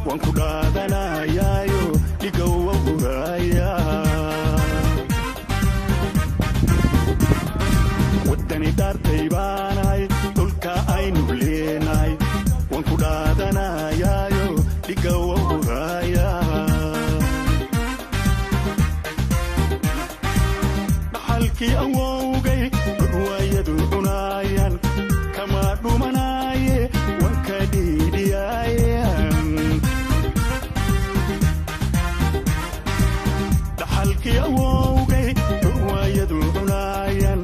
wanku dhaadanayaayo dhigow wahuraya wadani daartay baanahay dhulka aynu leenahay wanku dhaadanayaayo dhigow wahuraya dhaxalkii awowgay ruwaayadu cunayaan kama dhumanaye wanka dhiidhiyayaan dhaxalkii awowgay ruwaayadu cunayaan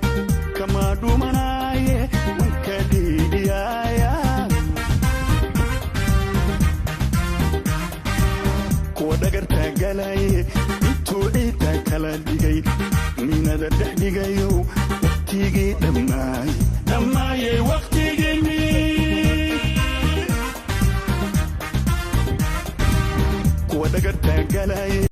kama dhumanaye wanka dhiidhiyayaan kuwa dhagarta galaye intuu ciidda kala dhigay minada dhex dhigayo waqtigii dhammaayey waqtigii kuwa dhagarta galaye